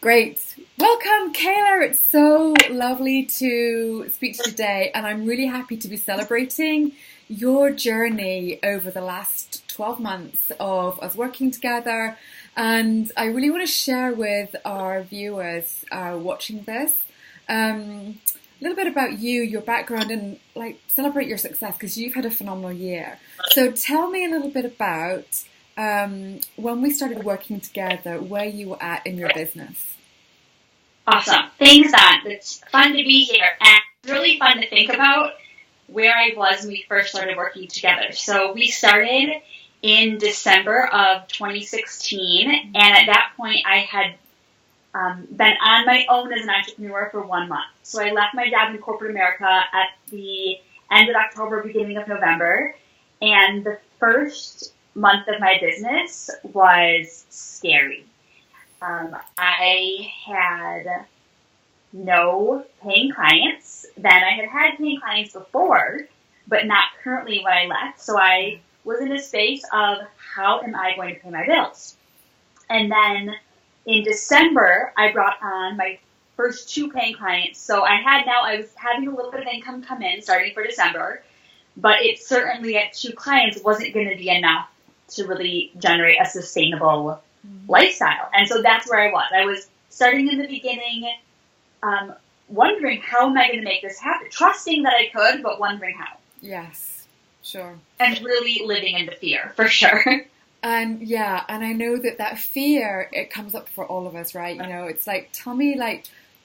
Great. Welcome, Kaela. It's so lovely to speak to you today, and I'm really happy to be celebrating your journey over the last 12 months of us working together. And I really want to share with our viewers watching this a little bit about you, your background, and celebrate your success because you've had a phenomenal year. So tell me a little bit about when we started working together, where you were at in your business. Awesome. Thanks, Don. It's fun to be here, and it's really fun to think about where I was when we first started working together. So we started in December of 2016, and at that point I had been on my own as an entrepreneur for 1 month. So I left my job in corporate America at the end of October, beginning of November, and the first month of my business was scary. I had no paying clients. Then I had paying clients before, but not currently when I left. So I was in a space of how am I going to pay my bills? And then in December, I brought on my first 2 paying clients. So I was having a little bit of income come in starting for December, but it certainly at 2 clients wasn't going to be enough to really generate a sustainable lifestyle. And so that's where I was. I was starting in the beginning, wondering how am I going to make this happen? Trusting that I could, but wondering how. Yes, sure. And really living in the fear, for sure. And yeah, and I know that fear, it comes up for all of us, right? You know, it's like, tell me,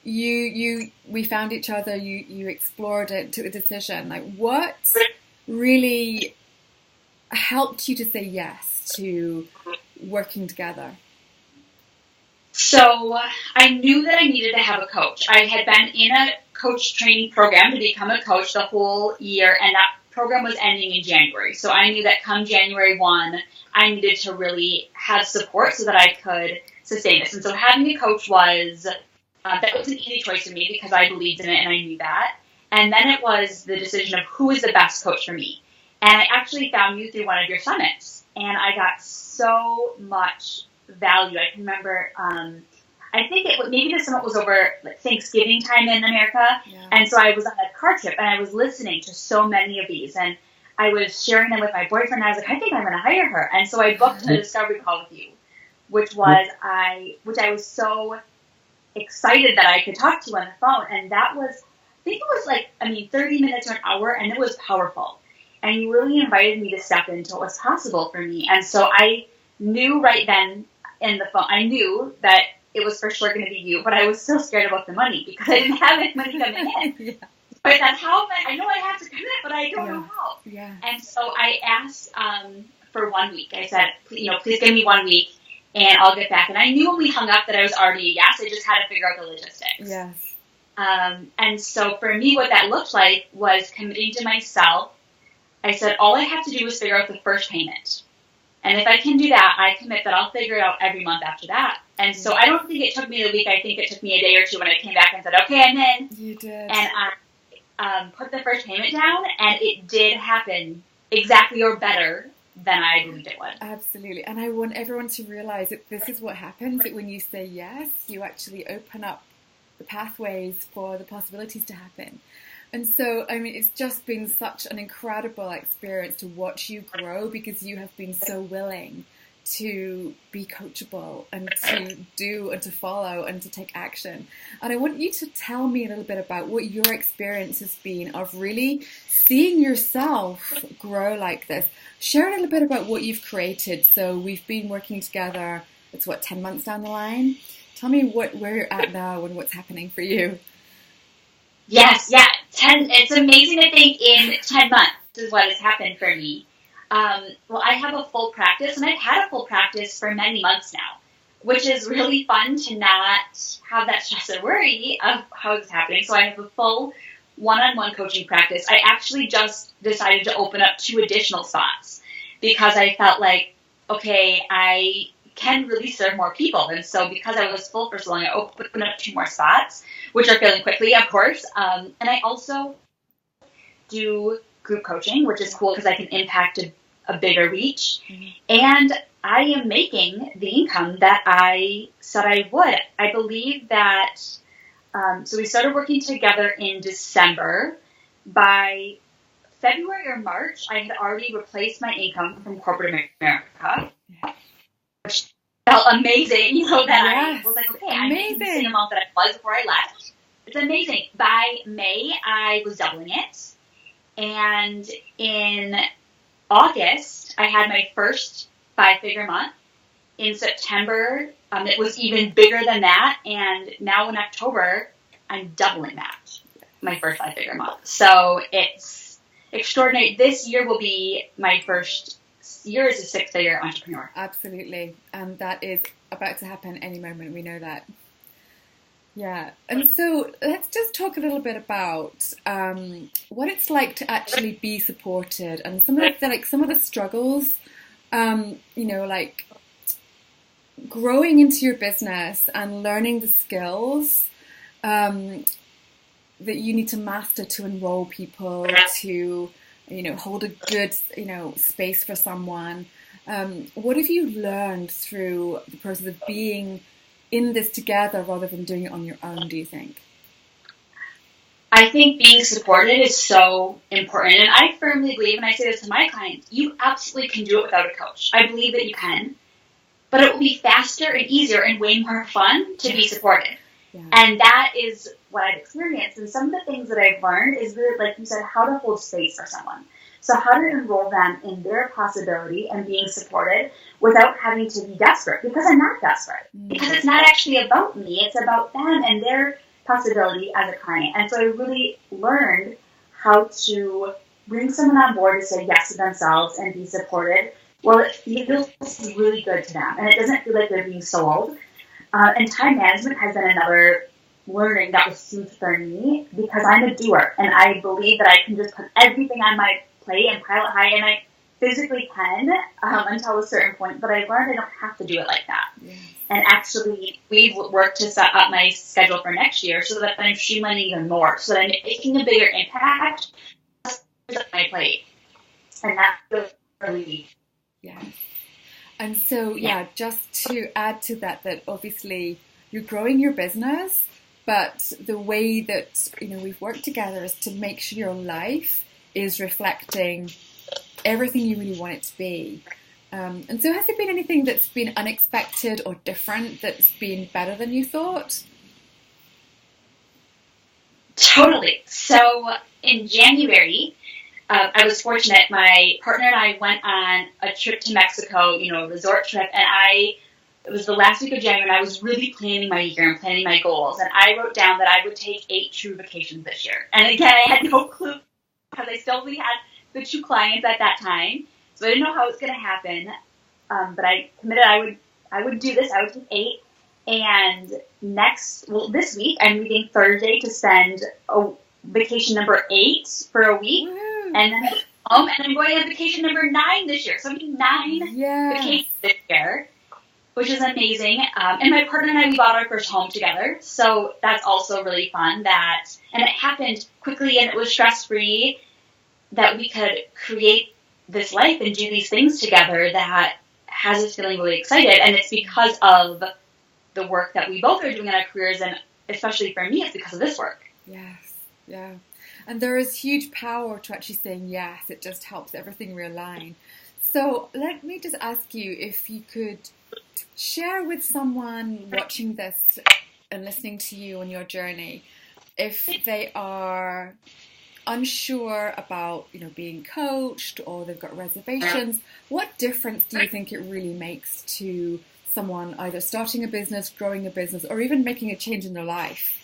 we found each other, you explored it, took the decision. Like, what really helped you to say yes to working together? So I knew that I needed to have a coach. I had been in a coach training program to become a coach the whole year, and that program was ending in January. So I knew that come January 1, I needed to really have support so that I could sustain this. And so having a coach was, that was an easy choice for me because I believed in it and I knew that. And then it was the decision of who is the best coach for me. And I actually found you through one of your summits. And I got so much value. I can remember, I think maybe the summit was over Thanksgiving time in America. Yeah. And so I was on a car trip and I was listening to so many of these. And I was sharing them with my boyfriend. And I was like, I think I'm going to hire her. And so I booked a discovery call with you, which I was so excited that I could talk to you on the phone. And that was, I think it was 30 minutes or an hour, and it was powerful. And you really invited me to step into what was possible for me. And so I knew right then in the phone, I knew that it was for sure going to be you, but I was still scared about the money because I didn't have any money coming in. Yeah. But that's how I know I have to commit, but I don't know how. Yeah. And so I asked for 1 week. I said, please give me 1 week and I'll get back. And I knew when we hung up that I was already a yes. I just had to figure out the logistics. Yes. And so for me, what that looked like was committing to myself. I said, all I have to do is figure out the first payment. And if I can do that, I commit that I'll figure it out every month after that. And so I don't think it took me a week. I think it took me a day or 2 when I came back and said, okay, I'm in. You did. And I put the first payment down, and it did happen exactly or better than I believed it would. Absolutely. And I want everyone to realize that this is what happens, that when you say yes, you actually open up the pathways for the possibilities to happen. And so, I mean, it's just been such an incredible experience to watch you grow because you have been so willing to be coachable and to do and to follow and to take action. And I want you to tell me a little bit about what your experience has been of really seeing yourself grow like this. Share a little bit about what you've created. So we've been working together, it's 10 months down the line? Tell me where you're at now and what's happening for you. Yes, yeah. It's amazing to think in 10 months is what has happened for me. Well, I have a full practice, and I've had a full practice for many months now, which is really fun to not have that stress or worry of how it's happening. So I have a full one-on-one coaching practice. I actually just decided to open up 2 additional spots because I felt like, okay, I can really serve more people. And so because I was full for so long, I opened up 2 more spots, which are filling quickly, of course. And I also do group coaching, which is cool because I can impact a bigger reach. And I am making the income that I said I would. I believe that, so we started working together in December. By February or March, I had already replaced my income from corporate America, which felt amazing, that I was like, okay, I'm making the same amount that I was before I left. It's amazing. By May, I was doubling it. And in August, I had my first 5-figure month. In September, it was even bigger than that. And now in October, I'm doubling that, my first 5-figure month. So it's extraordinary. This year will be my first year as a 6-figure entrepreneur. Absolutely. And that is about to happen any moment. We know that. Yeah. And so let's just talk a little bit about what it's like to actually be supported and some of the struggles, like growing into your business and learning the skills that you need to master to enroll people, to, hold a good, space for someone. What have you learned through the process of being in this together rather than doing it on your own, do you think? I think being supported is so important. And I firmly believe, and I say this to my clients, you absolutely can do it without a coach. I believe that you can. But it will be faster and easier and way more fun to be supported. Yeah. And that is what I've experienced. And some of the things that I've learned is really, like you said, how to hold space for someone. So how to enroll them in their possibility and being supported without having to be desperate. Because I'm not desperate. Because it's not actually about me. It's about them and their possibility as a client. And so I really learned how to bring someone on board to say yes to themselves and be supported. Well, it feels really good to them. And it doesn't feel like they're being sold. And time management has been another learning that was huge for me because I'm a doer. And I believe that I can just put everything on my plate and pile it high. And I physically can until a certain point. But I learned I don't have to do it like that. Yes. And actually, we've worked to set up my schedule for next year so that I'm streamlining even more. So that I'm making a bigger impact on my plate. And that feels really... Yeah. And so, just to add to that obviously you're growing your business, but the way that, we've worked together is to make sure your life is reflecting everything you really want it to be. And so has there been anything that's been unexpected or different that's been better than you thought? Totally. So in January, I was fortunate. My partner and I went on a trip to Mexico, a resort trip, and it was the last week of January, and I was really planning my year and planning my goals, and I wrote down that I would take 8 true vacations this year. And again, I had no clue because I still only had the 2 clients at that time, so I didn't know how it was going to happen, but I committed I would do this. I would take 8, and this week, I'm leaving Thursday to spend vacation number 8 for a week. And then and I'm going on vacation number 9 this year. So I'm doing 9 vacations this year, which is amazing. And my partner and I, we bought our first home together. So that's also really fun. And it happened quickly and it was stress-free that we could create this life and do these things together that has us feeling really excited. And it's because of the work that we both are doing in our careers. And especially for me, it's because of this work. Yes. Yeah. And there is huge power to actually saying yes. It just helps everything realign. So let me just ask you if you could share with someone watching this and listening to you on your journey, if they are unsure about, being coached or they've got reservations, what difference do you think it really makes to someone either starting a business, growing a business, or even making a change in their life?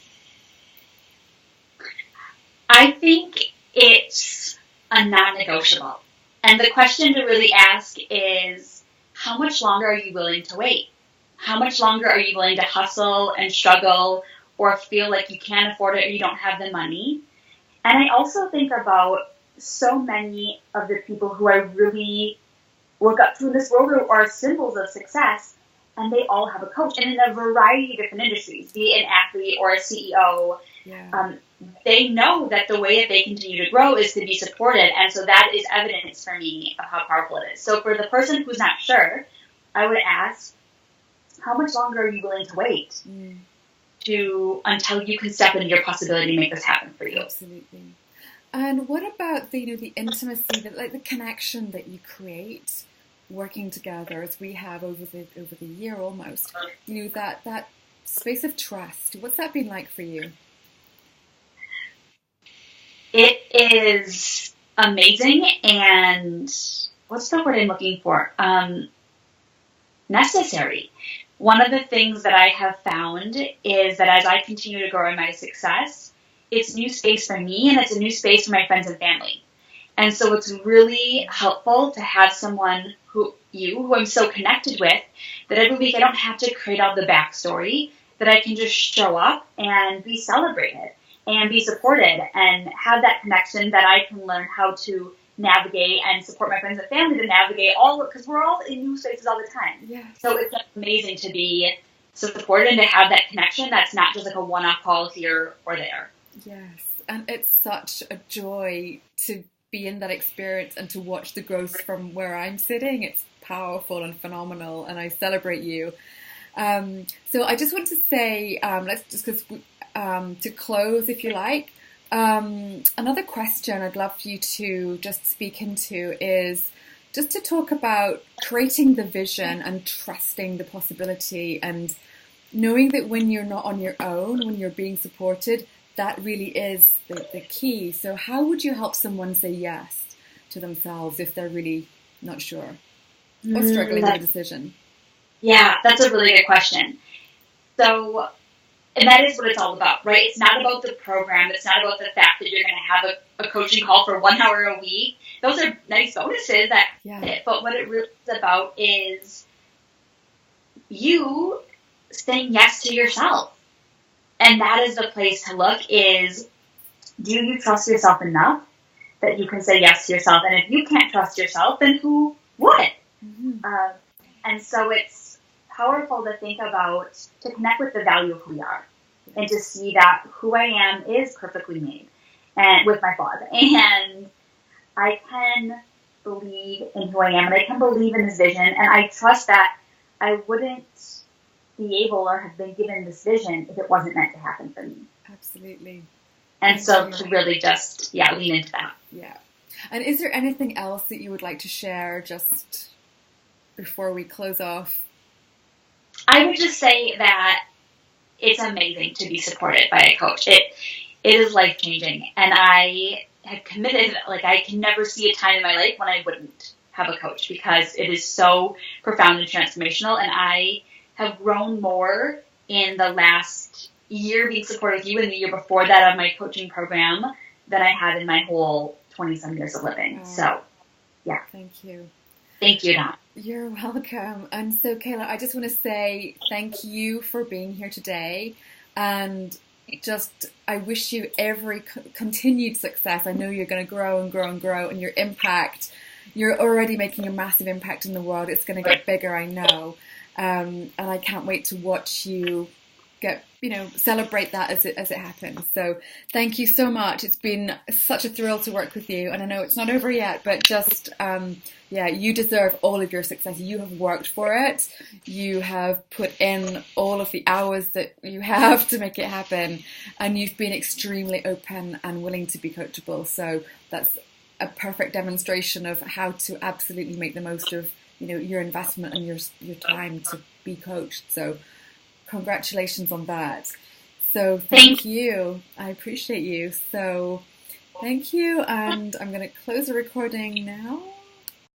I think it's a non-negotiable. And the question to really ask is, how much longer are you willing to wait? How much longer are you willing to hustle and struggle or feel like you can't afford it or you don't have the money? And I also think about so many of the people who I really look up to in this world who are symbols of success, and they all have a coach. And in a variety of different industries, be it an athlete or a CEO, Yeah. They know that the way that they continue to grow is to be supported. And so that is evidence for me of how powerful it is. So for the person who's not sure, I would ask, how much longer are you willing to wait until you can step into your possibility to make this happen for you? Absolutely. And what about the intimacy, the connection that you create working together, as we have over the year almost? That space of trust. What's that been like for you? It is amazing, and what's the word I'm looking for? Necessary. One of the things that I have found is that as I continue to grow in my success, it's new space for me and it's a new space for my friends and family. And so it's really helpful to have someone who I'm so connected with that every week I don't have to create all the backstory, that I can just show up and be celebrated and be supported and have that connection that I can learn how to navigate and support my friends and family to navigate because we're all in new spaces all the time. Yeah. So it's amazing to be supported and to have that connection that's not just like a one-off call here or there. Yes, and it's such a joy to be in that experience and to watch the growth from where I'm sitting. It's powerful and phenomenal, and I celebrate you. So I just want to say, to close, if you like, another question I'd love for you to just speak into is just to talk about creating the vision and trusting the possibility and knowing that when you're not on your own, when you're being supported, that really is the key. So how would you help someone say yes to themselves if they're really not sure or struggling with a decision? Yeah, that's a really good question. So, and that is what it's all about, right? It's not about the program. It's not about the fact that you're going to have a coaching call for 1 hour a week. Those are nice bonuses, but what it really is about is you saying yes to yourself. And that is the place to look is, do you trust yourself enough that you can say yes to yourself? And if you can't trust yourself, then who would? Mm-hmm. And so it's powerful to think about, to connect with the value of who we are and to see that who I am is perfectly made and with my flaws. And I can believe in who I am and I can believe in this vision. And I trust that I wouldn't be able or have been given this vision if it wasn't meant to happen for me. Absolutely. And so to really just, lean into that. Yeah. And is there anything else that you would like to share just before we close off? I would just say that it's amazing to be supported by a coach. It is life-changing. And I have committed, I can never see a time in my life when I wouldn't have a coach because it is so profound and transformational. And I have grown more in the last year being supported with you and the year before that of my coaching program than I had in my whole 20-some years of living. So, yeah. Thank you. Thank you, Don. You're welcome. And so, Kaela, I just want to say thank you for being here today. And I wish you every continued success. I know you're going to grow and grow and grow, and your impact, you're already making a massive impact in the world. It's going to get bigger, I know. And I can't wait to watch you celebrate that as it happens. So thank you so much. It's been such a thrill to work with you. And I know it's not over yet, but you deserve all of your success. You have worked for it. You have put in all of the hours that you have to make it happen. And you've been extremely open and willing to be coachable. So that's a perfect demonstration of how to absolutely make the most of your investment and your time to be coached. So congratulations on that. So thank you. I appreciate you. So thank you. And I'm going to close the recording now.